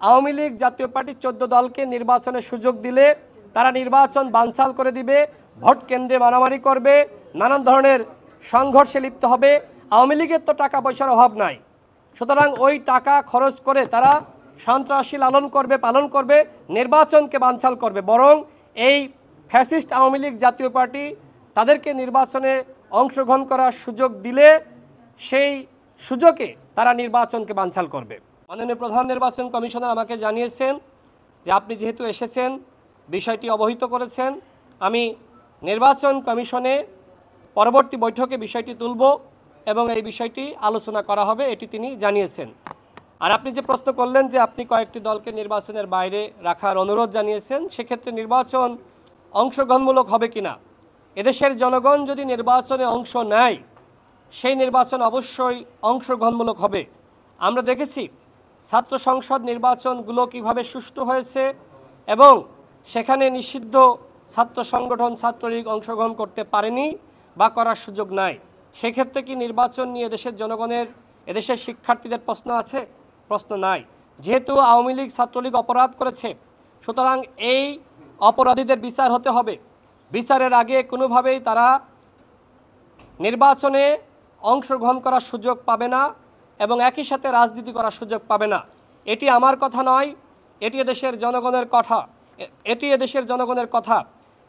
আওয়ামী লীগ জাতীয় পার্টির 14 দলকে নির্বাচনের সুযোগ দিলে তারা নির্বাচন বানচাল করে দিবে, ভোট কেন্দ্রে মারামারি করবে, নানান ধরনের সংঘর্ষে লিপ্ত হবে। আওয়ামী লীগের তো টাকা পয়সার অভাব নাই, সুতরাং ওই টাকা খরচ করে তারা সন্ত্রাসী পালন করবে, নির্বাচনকে বানচাল করবে। বরং এই ফ্যাসিস্ট আওয়ামী লীগ জাতীয় পার্টি তাদেরকে নির্বাচনে অংশগ্রহণ করার সুযোগ দিলে সেই সুযোগে তারা নির্বাচনকে বানচাল করবে। মাননীয় প্রধান নির্বাচন কমিশনার আমাকে জানিয়েছেন যে আপনি যেহেতু এসেছেন, বিষয়টি অবহিত করেছেন, আমি নির্বাচন কমিশনে পরবর্তী বৈঠকে বিষয়টি তুলব এবং এই বিষয়টি আলোচনা করা হবে, এটি তিনি জানিয়েছেন। আর আপনি যে প্রশ্ন করলেন যে আপনি কয়েকটি দলকে নির্বাচনের বাইরে রাখার অনুরোধ জানিয়েছেন, সেক্ষেত্রে নির্বাচন অংশগ্রহণমূলক হবে কিনা, এদেশের জনগণ যদি নির্বাচনে অংশ নেয় সেই নির্বাচন অবশ্যই অংশগ্রহণমূলক হবে। আমরা দেখেছি ছাত্র সংসদ নির্বাচনগুলো কিভাবে সুষ্ঠু হয়েছে এবং সেখানে নিষিদ্ধ ছাত্র সংগঠন ছাত্রলীগ অংশগ্রহণ করতে পারেনি বা করার সুযোগ নাই। সেক্ষেত্রে কি নির্বাচন নিয়ে এদেশের জনগণের, এদেশের শিক্ষার্থীদের প্রশ্ন আছে? প্রশ্ন নাই। যেহেতু আওয়ামী লীগ ছাত্রলীগ অপরাধ করেছে, সুতরাং এই অপরাধীদের বিচার হতে হবে। বিচারের আগে কোনোভাবেই তারা নির্বাচনে অংশগ্রহণ করার সুযোগ পাবে না এবং একই সাথে রাজনীতি করার সুযোগ পাবে না। এটি আমার কথা নয়, এটি এদেশের জনগণের কথা।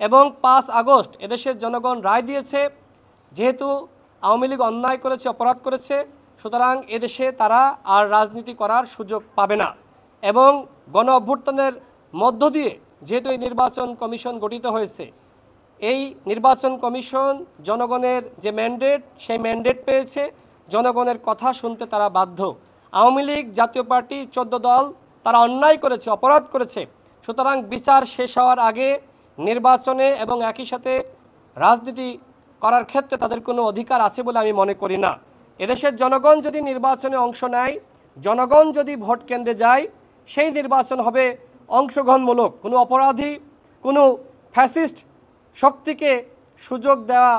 এবং 5 আগস্ট এদেশের জনগণ রায় দিয়েছে, যেহেতু আওয়ামী লীগ অন্যায় করেছে, অপরাধ করেছে, সুতরাং এদেশে তারা আর রাজনীতি করার সুযোগ পাবে না। এবং গণ অভ্যুত্থানের মধ্য দিয়ে যেহেতু এই নির্বাচন কমিশন গঠিত হয়েছে, এই নির্বাচন কমিশন জনগণের যে ম্যান্ডেট, সেই ম্যান্ডেট পেয়েছে, জনগণের কথা শুনতে তারা বাধ্য। আওয়ামী লীগ জাতীয় পার্টি 14 দল তারা অন্যায় করেছে, অপরাধ করেছে, সুতরাং বিচার শেষ হওয়ার আগে নির্বাচনে এবং একই সাথে রাজনীতি করার ক্ষেত্রে তাদের কোনো অধিকার আছে বলে আমি মনে করি না। এদেশের জনগণ যদি নির্বাচনে অংশ নেয়, জনগণ যদি ভোট কেন্দ্রে যায়, সেই নির্বাচন হবে অংশগ্রহণমূলক। কোনো অপরাধী, কোনো ফ্যাসিস্ট শক্তিকে সুযোগ দেওয়া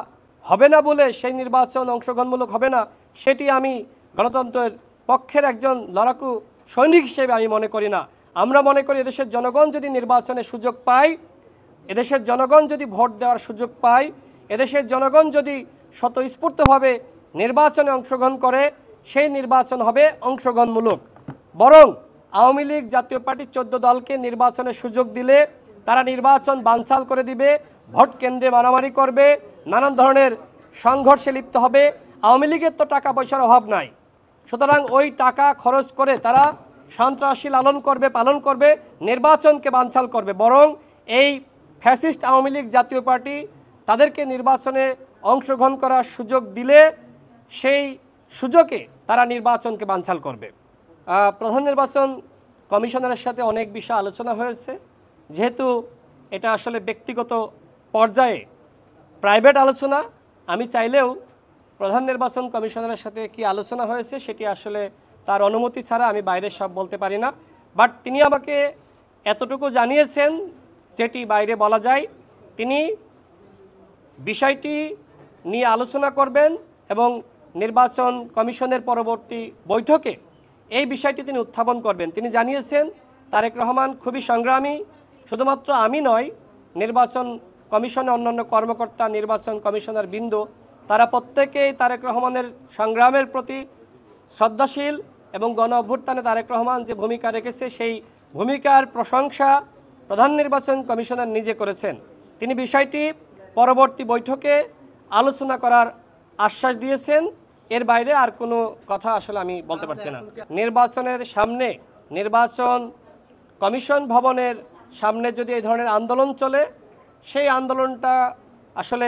হবে না বলে সেই নির্বাচন অংশগ্রহণমূলক হবে না, সেটি আমি গণতন্ত্রের পক্ষের একজন লড়াকু সৈনিক হিসেবে আমি মনে করি না। আমরা মনে করি এদেশের জনগণ যদি নির্বাচনে সুযোগ পায়, এদেশের জনগণ যদি ভোট দেওয়ার সুযোগ পায়, এদেশের জনগণ যদি স্বতঃস্ফূর্তভাবে নির্বাচনে অংশগ্রহণ করে, সেই নির্বাচন হবে অংশগ্রহণমূলক। বরং আওয়ামী লীগ জাতীয় পার্টির 14 দলকে নির্বাচনের সুযোগ দিলে তারা নির্বাচন বানচাল করে দিবে, ভোট কেন্দ্রে মারামারি করবে, নানান ধরনের সংঘর্ষে লিপ্ত হবে। আওয়ামী লীগের তো টাকা পয়সার অভাব নাই, সুতরাং ওই টাকা খরচ করে তারা সন্ত্রাসী পালন করবে, নির্বাচনকে বানচাল করবে। বরং এই ফ্যাসিস্ট আওয়ামী লীগ জাতীয় পার্টি তাদেরকে নির্বাচনে অংশগ্রহণ করার সুযোগ দিলে সেই সুযোগে তারা নির্বাচনকে বানচাল করবে। প্রধান নির্বাচন কমিশনারের সাথে অনেক বিষয় আলোচনা হয়েছে। যেহেতু এটা আসলে ব্যক্তিগত পর্যায়ে প্রাইভেট আলোচনা, আমি চাইলেও প্রধান নির্বাচন কমিশনারের সাথে কি আলোচনা হয়েছে সেটি আসলে তার অনুমতি ছাড়া আমি বাইরে সব বলতে পারি না। বাট তিনি আমাকে এতটুকু জানিয়েছেন যেটি বাইরে বলা যায়, তিনি বিষয়টি নিয়ে আলোচনা করবেন এবং নির্বাচন কমিশনের পরবর্তী বৈঠকে এই বিষয়টি তিনি উত্থাপন করবেন। তিনি জানিয়েছেন তারেক রহমান খুবই সংগ্রামী, শুধুমাত্র আমি নয়, নির্বাচন কমিশনে অন্যান্য কর্মকর্তা, নির্বাচন কমিশনার বৃন্দ, তারা প্রত্যেকেই তারেক রহমানের সংগ্রামের প্রতি শ্রদ্ধাশীল এবং গণ অভ্যুত্থানে তারেক রহমান যে ভূমিকা রেখেছে সেই ভূমিকার প্রশংসা প্রধান নির্বাচন কমিশনার নিজে করেছেন। তিনি বিষয়টি পরবর্তী বৈঠকে আলোচনা করার আশ্বাস দিয়েছেন। এর বাইরে আর কোনো কথা আসলে আমি বলতে পারছি না। নির্বাচনের সামনে, নির্বাচন কমিশন ভবনের সামনে যদি এই ধরনের আন্দোলন চলে, সেই আন্দোলনটা আসলে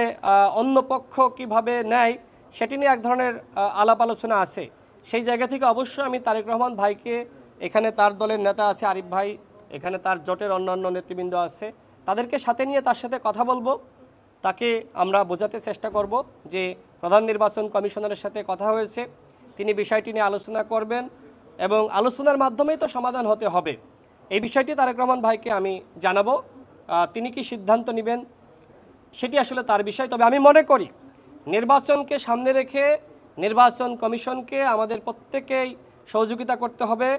অন্য পক্ষ কীভাবে নেয় সেটি নিয়ে এক ধরনের আলাপ আলোচনা আছে। সেই জায়গা থেকে অবশ্যই আমি তারেক রহমান ভাইকে, এখানে তার দলের নেতা আছে আরিফ ভাই, এখানে তার জোটের অন্যান্য নেতৃবৃন্দ আছে, তাদেরকে সাথে নিয়ে তার সাথে কথা বলবো। তাকে আমরা বোঝাতে চেষ্টা করব যে প্রধান নির্বাচন কমিশনারের সাথে কথা হয়েছে, তিনি বিষয়টি নিয়ে আলোচনা করবেন এবং আলোচনার মাধ্যমেই তো সমাধান হতে হবে। এই বিষয়টি তারেক রহমান ভাইকে আমি জানাবো, তিনি কি সিদ্ধান্ত নেবেন সেটি আসলে তার বিষয়। তবে আমি মনে করি নির্বাচনকে সামনে রেখে নির্বাচন কমিশনকে আমাদের প্রত্যেকেই সহযোগিতা করতে হবে।